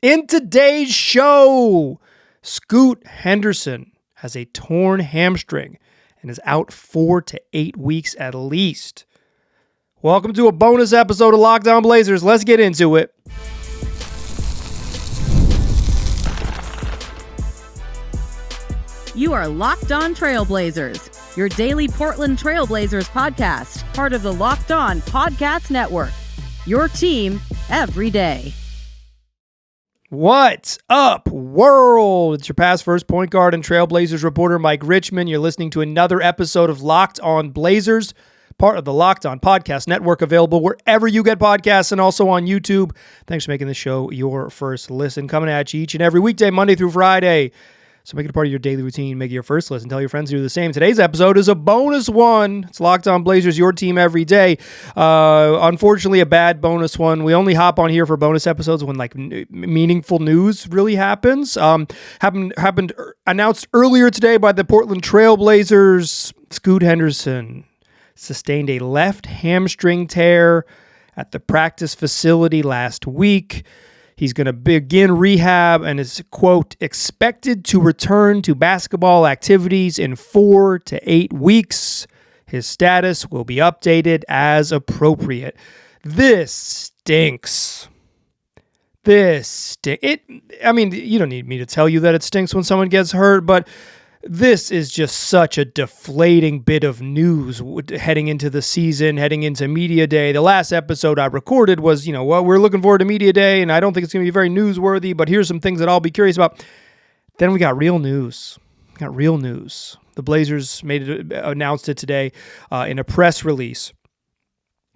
In today's show, Scoot Henderson has a torn hamstring and is out 4 to 8 weeks at least. Welcome to a bonus episode of Locked On Blazers. Let's get into it. You are Locked On Trailblazers, your daily Portland Trailblazers podcast, part of the Locked On Podcast Network. Your team every day. What's up, world? It's your past first point guard and Trailblazers reporter, Mike Richmond. You're listening to another episode of Locked On Blazers, part of the Locked On Podcast Network, available wherever you get podcasts and also on YouTube. Thanks for making the show your first listen. Coming at you each and every weekday, Monday through Friday. So make it a part of your daily routine. Make it your first listen. Tell your friends to do the same. Today's episode is a bonus one. It's Locked On Blazers, your team every day. Unfortunately, a bad bonus one. We only hop on here for bonus episodes when meaningful news really happens. Happened announced earlier today by the Portland Trailblazers. Scoot Henderson sustained a left hamstring tear at the practice facility last week. He's going to begin rehab and is, quote, expected to return to basketball activities in 4 to 8 weeks. His status will be updated as appropriate. This stinks. You don't need me to tell you that it stinks when someone gets hurt, but this is just such a deflating bit of news heading into the season, heading into Media Day. The last episode I recorded was, we're looking forward to Media Day, and I don't think it's going to be very newsworthy, but here's some things that I'll be curious about. Then we got real news. The Blazers announced it today in a press release.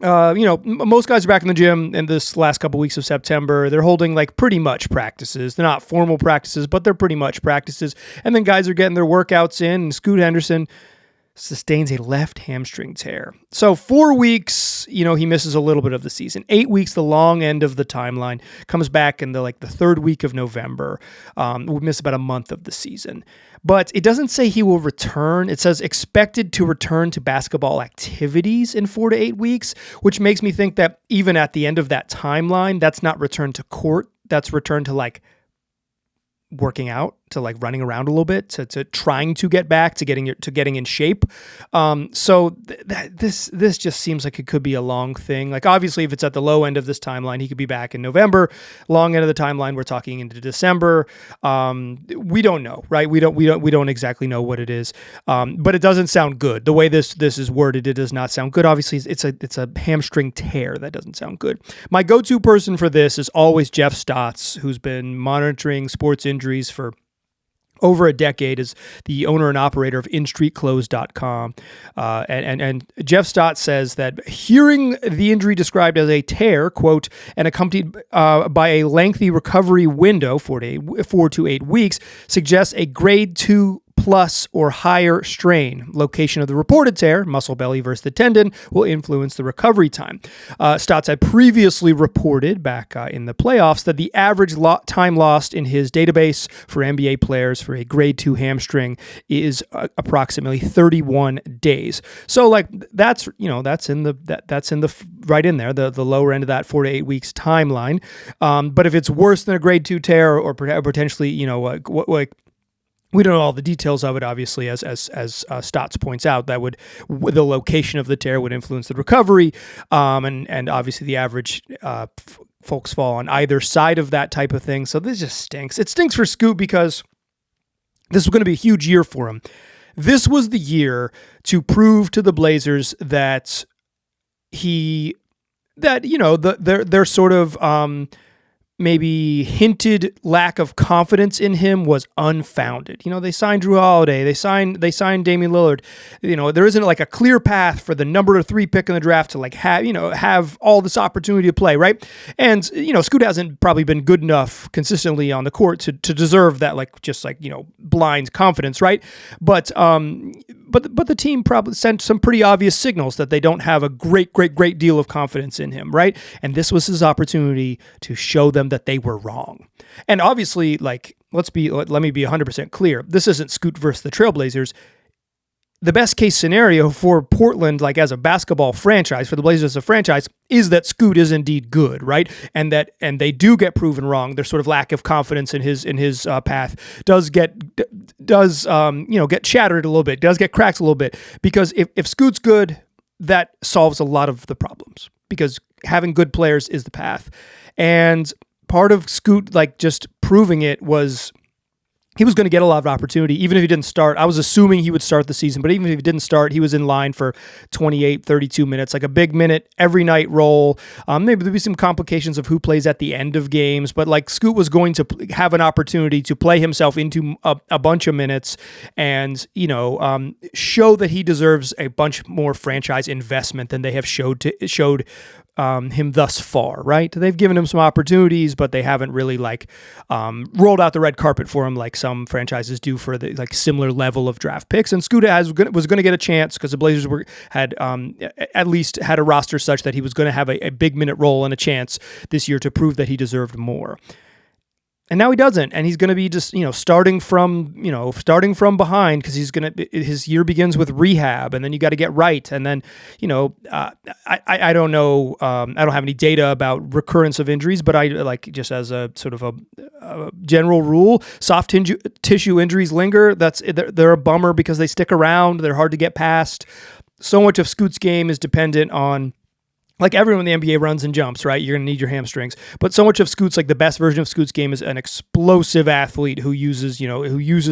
Most guys are back in the gym in this last couple weeks of September. They're holding pretty much practices. They're not formal practices, but they're pretty much practices. And then guys are getting their workouts in. And Scoot Henderson sustains a left hamstring tear. So 4 weeks, he misses a little bit of the season. 8 weeks, the long end of the timeline. Comes back in the third week of November. We miss about a month of the season. But it doesn't say he will return. It says expected to return to basketball activities in 4 to 8 weeks, which makes me think that even at the end of that timeline, that's not return to court. That's return to working out, to running around a little bit, to trying to get back, to getting in shape. So this just seems like it could be a long thing. Obviously, if it's at the low end of this timeline, he could be back in November. Long end of the timeline, we're talking into December. We don't know, right? We don't exactly know what it is. But it doesn't sound good. The way this is worded, it does not sound good. Obviously, it's a hamstring tear. That doesn't sound good. My go-to person for this is always Jeff Stotts, who's been monitoring sports injuries for over a decade, is the owner and operator of InStreetClothes.com. And Jeff Stott says that hearing the injury described as a tear, quote, and accompanied by a lengthy recovery window, 4 to 8 weeks, suggests a grade 2 plus or higher strain. Location of the reported tear, muscle belly versus the tendon, will influence the recovery time. Stotts had previously reported back in the playoffs that the average time lost in his database for NBA players for a grade 2 hamstring is approximately 31 days. So that's in the right in there, the lower end of that 4 to 8 weeks timeline. But if it's worse than a grade 2 tear or potentially, we don't know all the details of it, obviously, as Stotts points out, the location of the tear would influence the recovery, and obviously the average folks fall on either side of that type of thing. So this just stinks. It stinks for Scoot because this was going to be a huge year for him. This was the year to prove to the Blazers that their sort of maybe hinted lack of confidence in him was unfounded. They signed Drew Holiday, they signed Damian Lillard. There isn't a clear path for the number 3 pick in the draft to have all this opportunity to play, right? And Scoot hasn't probably been good enough consistently on the court to deserve that blind confidence, right? But the team probably sent some pretty obvious signals that they don't have a great deal of confidence in him, right? And this was his opportunity to show them that they were wrong. And obviously, let me be 100% clear. This isn't Scoot versus the Trailblazers. the best case scenario for Portland, like as a basketball franchise, for the Blazers as a franchise, is that Scoot is indeed good, right? And they do get proven wrong. Their sort of lack of confidence in his path does get shattered a little bit, does get cracked a little bit, because if Scoot's good, that solves a lot of the problems, because having good players is the path. And part of Scoot, like, just proving it was he was going to get a lot of opportunity, even if he didn't start. I was assuming he would start the season, but even if he didn't start, he was in line for 28, 32 minutes, like a big minute every night role. Maybe there'll be some complications of who plays at the end of games, but like Scoot was going to have an opportunity to play himself into a bunch of minutes and, show that he deserves a bunch more franchise investment than they have showed him thus far, right? They've given him some opportunities, but they haven't really rolled out the red carpet for him like some franchises do for the similar level of draft picks. And Scoot was going to get a chance because the Blazers had at least had a roster such that he was going to have a big minute role and a chance this year to prove that he deserved more. And now he doesn't, and he's going to be just starting from behind, because his year begins with rehab, and then you got to get right, and then I don't know, I don't have any data about recurrence of injuries, but I just as a sort of a general rule, soft tissue injuries linger. They're a bummer because they stick around. They're hard to get past. So much of Scoot's game is dependent on, like everyone in the NBA runs and jumps, right? You're going to need your hamstrings. But so much of Scoot's, the best version of Scoot's game is an explosive athlete who uses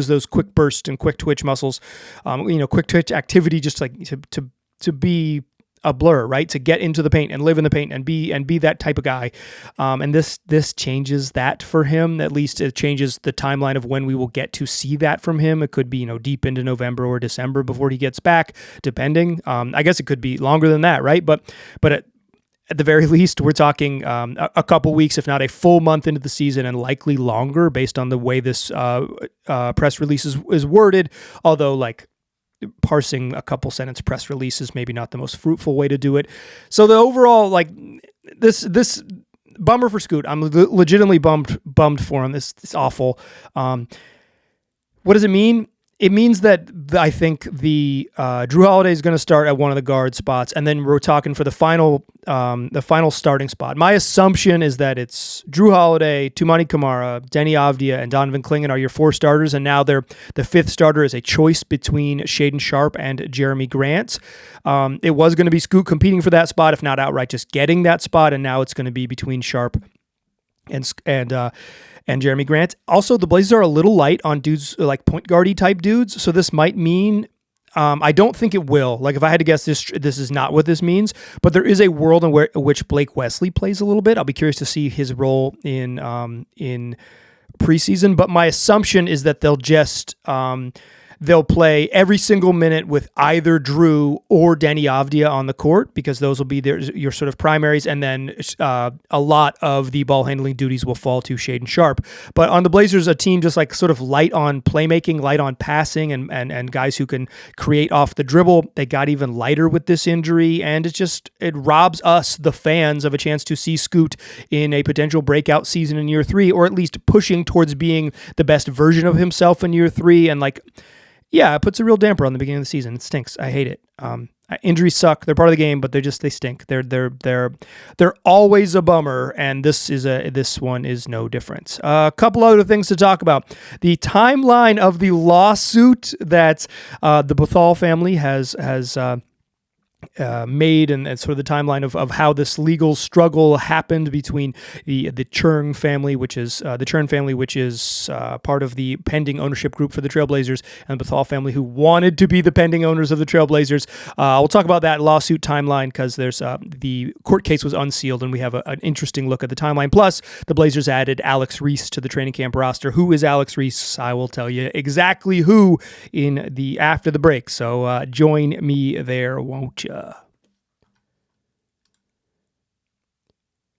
those quick burst and quick twitch muscles, quick twitch activity, just to be a blur, right? To get into the paint and live in the paint and be that type of guy. And this changes that for him. At least it changes the timeline of when we will get to see that from him. It could be, deep into November or December before he gets back, depending. I guess it could be longer than that, right? But at the very least, we're talking a couple weeks, if not a full month into the season, and likely longer based on the way this press release is worded. Although, parsing a couple sentence press release is maybe not the most fruitful way to do it. So the overall, this bummer for Scoot. I'm legitimately bummed for him. This is awful. What does it mean? It means that I think the Jrue Holiday is going to start at one of the guard spots, and then we're talking for the final starting spot. My assumption is that it's Jrue Holiday, Toumani Camara, Deni Avdija, and Donovan Clingan are your four starters, and now the fifth starter is a choice between Shaedon Sharpe and Jeremy Grant. It was going to be Scoot competing for that spot, if not outright just getting that spot, and now it's going to be between Sharpe and Jeremy Grant. Also, the Blazers are a little light on dudes like point guardy type dudes, so this might mean, I don't think it will. If I had to guess, this is not what this means, but there is a world in which Blake Wesley plays a little bit. I'll be curious to see his role in preseason, but my assumption is that they'll play every single minute with either Jrue or Deni Avdija on the court, because those will be your sort of primaries, and then a lot of the ball handling duties will fall to Shaedon Sharpe. But on the Blazers, a team just sort of light on playmaking, light on passing, and guys who can create off the dribble. They got even lighter with this injury, and it robs us, the fans, of a chance to see Scoot in a potential breakout season in year 3, or at least pushing towards being the best version of himself in year 3. And yeah, it puts a real damper on the beginning of the season. It stinks. I hate it. Injuries suck. They're part of the game, but they stink. They're always a bummer, and this one is no different. A couple other things to talk about. The timeline of the lawsuit that the Bhathal family has made, and sort of the timeline of how this legal struggle happened between the Cherng family, which is part of the pending ownership group for the Trailblazers, and the Bhathal family, who wanted to be the pending owners of the Trailblazers. We'll talk about that lawsuit timeline, because there's the court case was unsealed, and we have an interesting look at the timeline. Plus, the Blazers added Alex Reese to the training camp roster. Who is Alex Reese? I will tell you exactly who after the break. So join me there, won't you?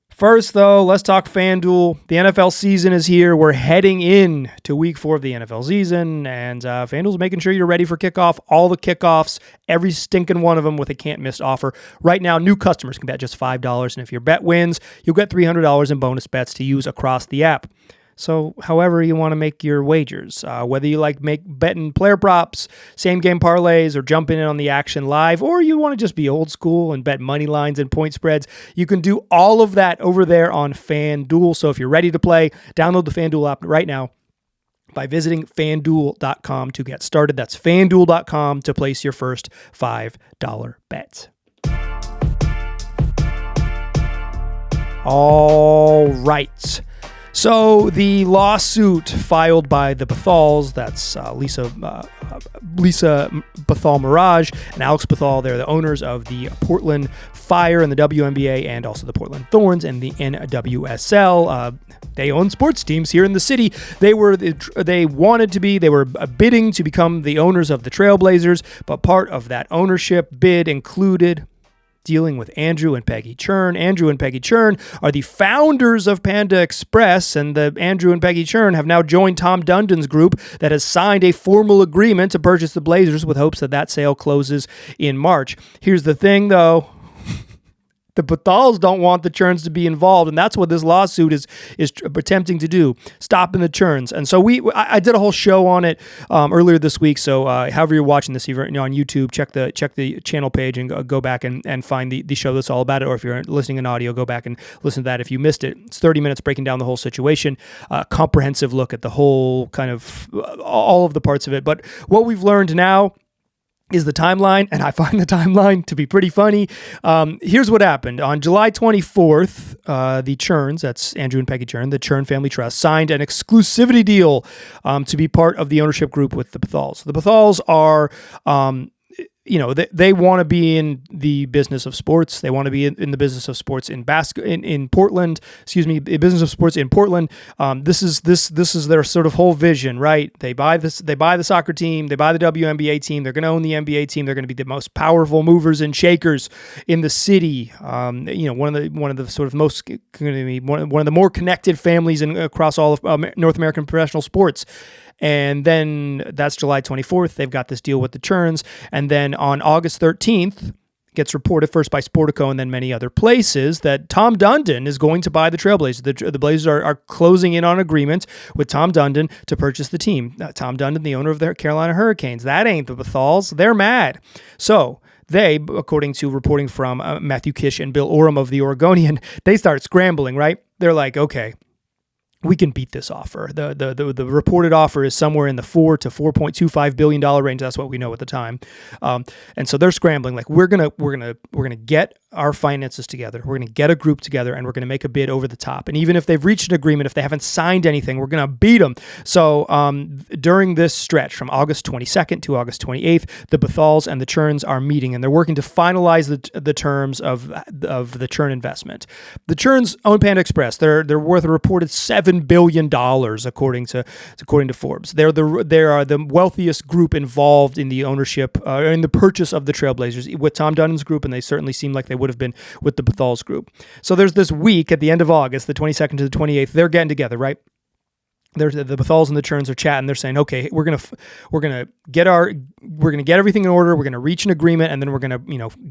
First, though, let's talk FanDuel. The NFL season is here. We're heading in to week 4 of the NFL season, and FanDuel's making sure you're ready for kickoff. All the kickoffs, every stinking one of them, with a can't-miss offer. Right now, new customers can bet just $5, and if your bet wins, you'll get $300 in bonus bets to use across the app. So however you want to make your wagers, whether you like betting player props, same game parlays, or jumping in on the action live, or you want to just be old school and bet money lines and point spreads, you can do all of that over there on FanDuel. So if you're ready to play, download the FanDuel app right now by visiting FanDuel.com to get started. That's FanDuel.com to place your first $5 bet. All right. So the lawsuit filed by the Bhathals, that's Lisa Bhathal-Maraj and Alex Bhathal, they're the owners of the Portland Fire and the WNBA and also the Portland Thorns and the NWSL. They own sports teams here in the city. They were bidding to become the owners of the Trailblazers, but part of that ownership bid included dealing with Andrew and Peggy Cherng. Andrew and Peggy Cherng are the founders of Panda Express, and the Andrew and Peggy Cherng have now joined Tom Dundon's group that has signed a formal agreement to purchase the Blazers with hopes that sale closes in March. Here's the thing, though. The Bhathals don't want the Cherns to be involved, and that's what this lawsuit is attempting to do, stopping the Cherns. And so I did a whole show on it earlier this week. So however you're watching this, either on YouTube, check the channel page and go back and find the show that's all about it. Or if you're listening in audio, go back and listen to that if you missed it. It's 30 minutes breaking down the whole situation, comprehensive look at the whole kind of all of the parts of it. But what we've learned now is the timeline, and I find the timeline to be pretty funny. Here's what happened. On July 24th, the Cherns, that's Andrew and Peggy Cherng, the Cherng Family Trust, signed an exclusivity deal to be part of the ownership group with the Bhathals. The Bhathals are they want to be in the business of sports. They want to be in the business of sports in Portland. Business of sports in Portland. This is their sort of whole vision, right? They buy the soccer team. They buy the WNBA team. They're going to own the NBA team. They're going to be the most powerful movers and shakers in the city. One of the sort of most one of the more connected families across all of North American professional sports. And then that's July 24th. They've got this deal with the Cherns. And then on August 13th, gets reported first by Sportico and then many other places that Tom Dundon is going to buy the Trailblazers. The Blazers are closing in on agreement with Tom Dundon to purchase the team. Tom Dundon, the owner of the Carolina Hurricanes. That ain't the Bhathals. They're mad. So they, according to reporting from Matthew Kish and Bill Oram of the Oregonian, they start scrambling, right? They're like, okay, we can beat this offer. The reported offer is somewhere in the $4 to $4.25 billion range. That's what we know at the time. And so they're scrambling. Like we're gonna get our finances together. We're gonna get a group together, and we're gonna make a bid over the top. And even if they've reached an agreement, if they haven't signed anything, we're gonna beat them. So during this stretch from August 22nd to August 28th, the Bhathals and the Cherns are meeting, and they're working to finalize the terms of the Cherng investment. The Cherns own Panda Express. They're worth a reported $7 billion according to Forbes. They are the wealthiest group involved in the ownership in the purchase of the Trailblazers with Tom Dundon's group, and they certainly seem like they would have been with the Bhathals group. So there's this week at the end of August, the 22nd to the 28th, they're getting together, right? The Bhathals and the Cherns are chatting. They're saying, okay, we're gonna get everything in order. We're gonna reach an agreement, and then we're gonna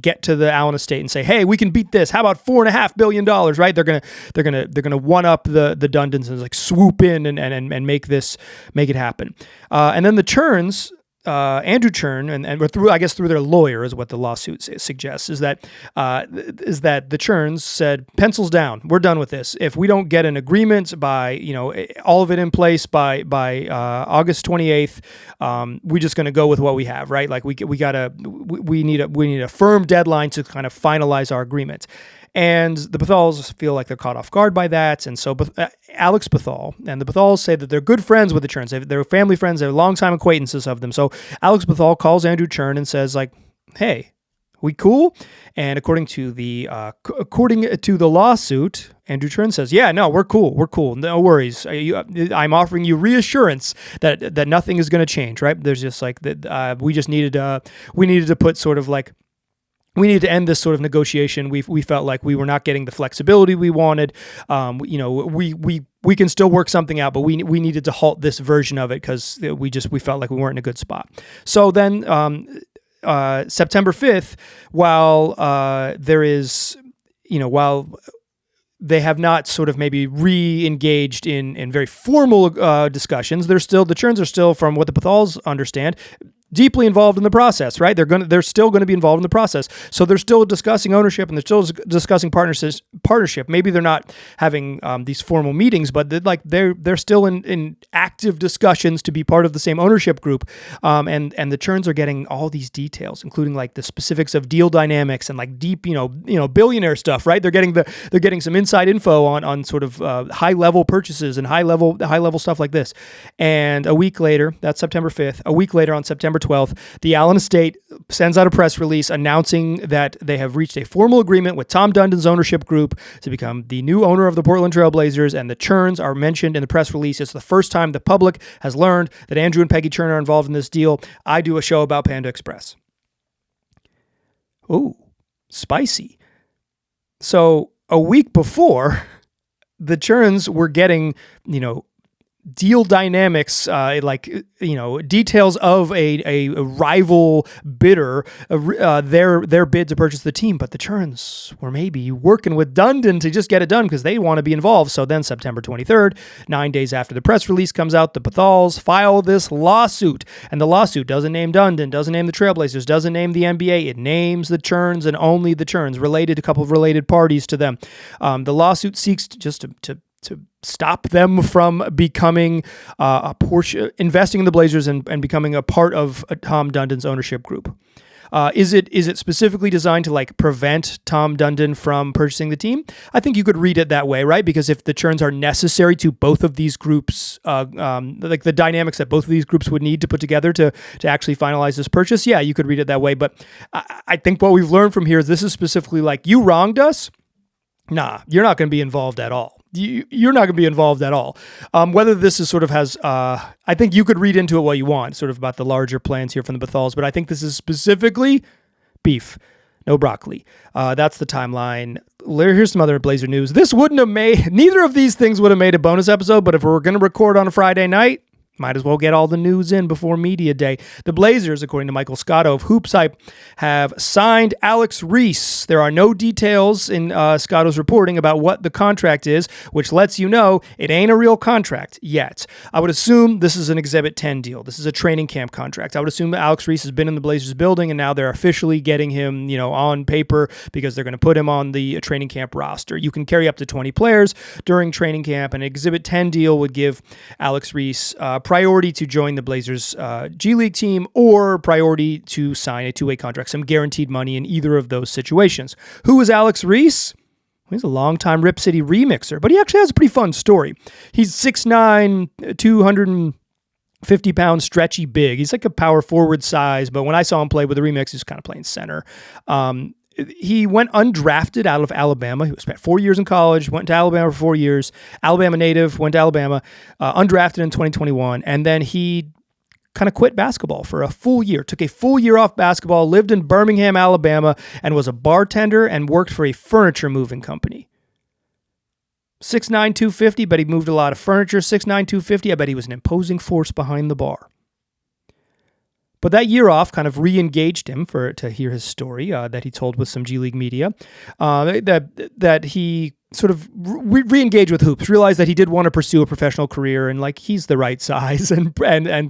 get to the Allen estate and say, hey, we can beat this. How about $4.5 billion? Right? They're gonna one up the Dundons and like swoop in and make it happen. And then the Cherns. Andrew Cherng and through their lawyer is what the lawsuit suggests is that the Cherns said, pencils down, we're done with this. If we don't get an agreement by all of it in place by August 28th, we're just going to go with what we have, right? Like we need a firm deadline to kind of finalize our agreement. And the Bhathals feel like they're caught off guard by that. And so Alex Bhathal and the Bhathals say that they're good friends with the Cherns. They're family friends. They're longtime acquaintances of them. So Alex Bhathal calls Andrew Cherng and says, like, hey, we cool? And according to the lawsuit, Andrew Cherng says, yeah, no, we're cool. We're cool. No worries. I'm offering you reassurance that nothing is going to change, right? There's just like that. We needed to put sort of like, we needed to end this sort of negotiation. We felt like we were not getting the flexibility we wanted. We can still work something out, but we needed to halt this version of it because we felt like we weren't in a good spot. So then September 5th, while they have not sort of maybe re-engaged in very formal discussions. The Cherns are still, from what the Bhathals understand, deeply involved in the process, right? They're still going to be involved in the process. So they're still discussing ownership and they're still discussing partnership. Maybe they're not having these formal meetings, but they're still in active discussions to be part of the same ownership group. And the Cherns are getting all these details, including like the specifics of deal dynamics and like deep, billionaire stuff, right? They're getting some inside info on sort of high level purchases and high level stuff like this. And a week later, that's September 5th. A week later, on September 12th, the Allen estate sends out a press release announcing that they have reached a formal agreement with Tom Dundon's ownership group to become the new owner of the Portland Trail Blazers, and the Cherns are mentioned in the press release. It's the first time the public has learned that Andrew and Peggy Cherng are involved in this deal. I do a show about Panda Express. Ooh, spicy. So a week before, the Cherns were getting, deal dynamics, details of a rival bidder, their bid to purchase the team. But the Cherns were maybe working with Dundon to just get it done because they want to be involved. So then September 23rd, 9 days after the press release comes out, the Bhathals file this lawsuit. And the lawsuit doesn't name Dundon, doesn't name the Trailblazers, doesn't name the NBA. It names the Cherns and only the Cherns, related to a couple of related parties to them. The lawsuit seeks to stop them from becoming a portion, investing in the Blazers and becoming a part of Tom Dundon's ownership group. Is it specifically designed to prevent Tom Dundon from purchasing the team? I think you could read it that way, right? Because if the Cherns are necessary to both of these groups, the dynamics that both of these groups would need to put together to actually finalize this purchase, yeah, you could read it that way. But I think what we've learned from here is this is specifically you wronged us. Nah, you're not going to be involved at all. You're not going to be involved at all. Whether this is sort of has, I think you could read into it what you want, sort of about the larger plans here from the Bhathals, but I think this is specifically beef, no broccoli. That's the timeline. Here's some other Blazer news. This wouldn't have made, neither of these things would have made a bonus episode, but if we're going to record on a Friday night, might as well get all the news in before media day. The Blazers, according to Michael Scotto of Hoops Hype, have signed Alex Reese. There are no details in Scotto's reporting about what the contract is, which lets you know it ain't a real contract yet. I would assume this is an Exhibit 10 deal. This is a training camp contract. I would assume that Alex Reese has been in the Blazers building, and now they're officially getting him, on paper because they're going to put him on the training camp roster. You can carry up to 20 players during training camp. An Exhibit 10 deal would give Alex Reese priority to join the Blazers G League team or priority to sign a two-way contract, some guaranteed money in either of those situations. Who is Alex Reese? He's a longtime Rip City remixer, but he actually has a pretty fun story. He's 6'9", 250-pound stretchy big. He's like a power forward size, but when I saw him play with the remix, he was kind of playing center. He went undrafted out of Alabama. He spent 4 years in college, went to Alabama for 4 years. Alabama native, went to Alabama, undrafted in 2021. And then he kind of quit basketball for a full year, took a full year off basketball, lived in Birmingham, Alabama, and was a bartender and worked for a furniture moving company. 6'9", 250, but he moved a lot of furniture. 6'9", 250, I bet he was an imposing force behind the bar. But that year off kind of re-engaged him to hear his story that he told with some G League media, that he sort of re-engage with hoops, realize that he did want to pursue a professional career and he's the right size and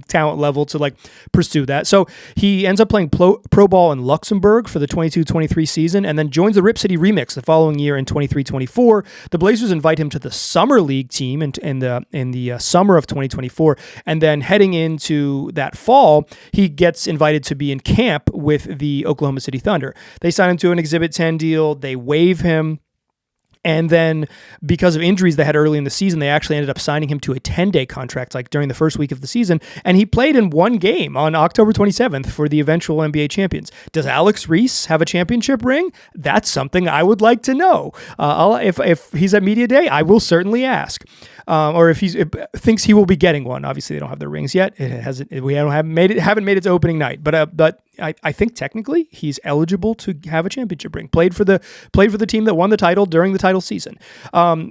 talent level to pursue that. So he ends up playing pro ball in Luxembourg for the 22-23 season and then joins the Rip City Remix the following year in 23-24. The Blazers invite him to the summer league team in the summer of 2024. And then heading into that fall, he gets invited to be in camp with the Oklahoma City Thunder. They sign him to an Exhibit 10 deal. They waive him. And then because of injuries they had early in the season, they actually ended up signing him to a 10-day contract during the first week of the season. And he played in one game on October 27th for the eventual NBA champions. Does Alex Reese have a championship ring? That's something I would like to know. If he's at media day, I will certainly ask. Or if he thinks he will be getting one. Obviously, they don't have their rings yet. Haven't made its opening night. But I think technically he's eligible to have a championship ring. Played for the team that won the title during the title season.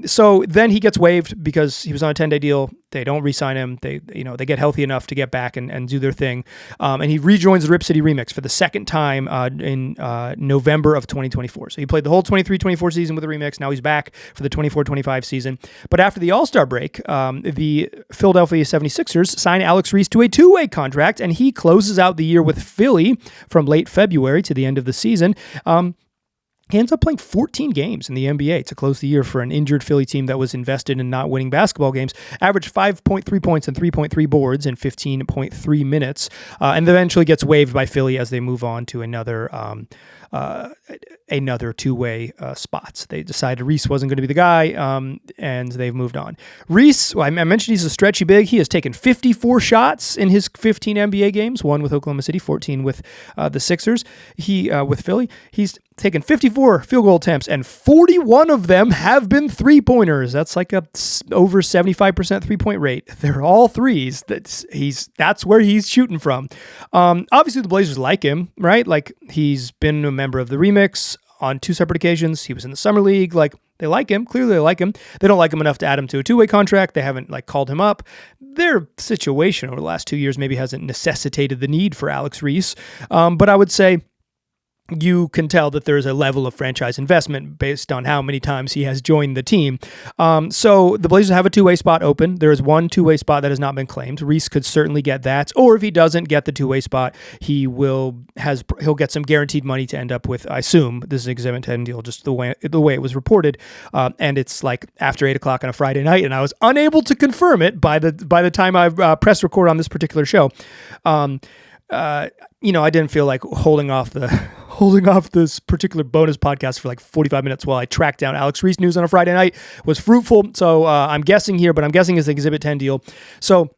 So then he gets waived because he was on a 10-day deal. They don't re-sign him. They get healthy enough to get back and do their thing. And he rejoins the Rip City Remix for the second time in November of 2024. So he played the whole 23-24 season with the Remix. Now he's back for the 24-25 season. But after the All-Star break, the Philadelphia 76ers signed Alex Reese to a two-way contract, and he closes out the year with Philly from late February to the end of the season. He ends up playing 14 games in the NBA to close the year for an injured Philly team that was invested in not winning basketball games. Averaged 5.3 points and 3.3 boards in 15.3 minutes, and eventually gets waived by Philly as they move on to another two-way spots. They decided Reese wasn't going to be the guy, and they've moved on. Reese, I mentioned he's a stretchy big. He has taken 54 shots in his 15 NBA games, one with Oklahoma City, 14 with the Sixers. With Philly, he's taken 54 field goal attempts, and 41 of them have been three-pointers. That's like a over 75% three-point rate. They're all threes. That's where he's shooting from. Obviously, the Blazers like him, right? Like, he's been a member of the Remix on two separate occasions. He was in the Summer League. Like, they like him. Clearly, they like him. They don't like him enough to add him to a two-way contract. They haven't called him up. Their situation over the last 2 years maybe hasn't necessitated the need for Alex Reese. But I would say you can tell that there's a level of franchise investment based on how many times he has joined the team. So the Blazers have a two-way spot open. There is one two-way spot that has not been claimed. Reese could certainly get that. Or if he doesn't get the two-way spot, he'll get some guaranteed money to end up with, I assume, this is an Exhibit 10 deal, just the way it was reported. And it's like after 8 o'clock on a Friday night, and I was unable to confirm it by the time I press record on this particular show. I didn't feel like holding off this particular bonus podcast for like 45 minutes while I tracked down Alex Reese news on a Friday night was fruitful. So I'm guessing here, but I'm guessing it's the Exhibit 10 deal. So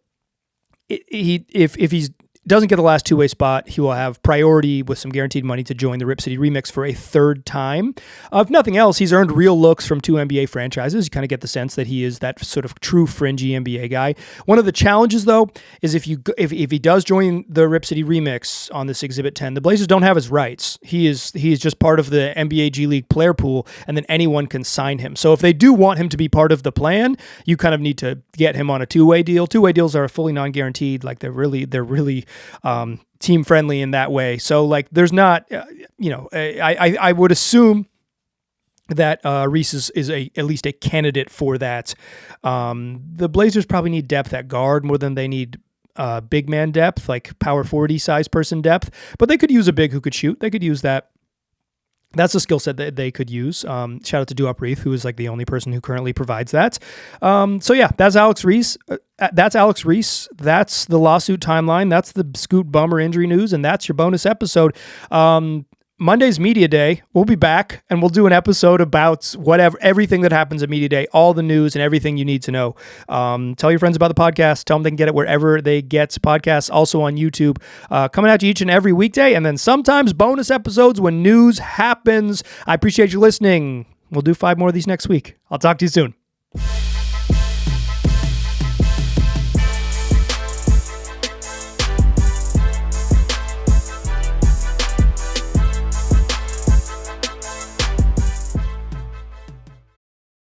if he doesn't get the last two-way spot, he will have priority with some guaranteed money to join the Rip City Remix for a third time. If nothing else, he's earned real looks from two NBA franchises. You kind of get the sense that he is that sort of true fringy NBA guy. One of the challenges, though, is if he does join the Rip City Remix on this Exhibit 10, the Blazers don't have his rights. He is just part of the NBA G League player pool, and then anyone can sign him. So if they do want him to be part of the plan, you kind of need to get him on a two-way deal. Two-way deals are fully non-guaranteed. Like they're really team friendly in that way. So like there's not, I would assume that Reese is at least a candidate for that. The Blazers probably need depth at guard more than they need big man depth, like power 40 size person depth, but they could use a big who could shoot. They could use that. That's a skill set that they could use. Shout out to DUER, who is like the only person who currently provides that. So yeah, that's Alex Reese. That's the lawsuit timeline. That's the Scoot Bummer injury news, and that's your bonus episode. Monday's Media Day. We'll be back, and we'll do an episode about everything that happens at Media Day, all the news and everything you need to know. Tell your friends about the podcast. Tell them they can get it wherever they get podcasts, also on YouTube. Coming at you each and every weekday, and then sometimes bonus episodes when news happens. I appreciate you listening. We'll do 5 more of these next week. I'll talk to you soon.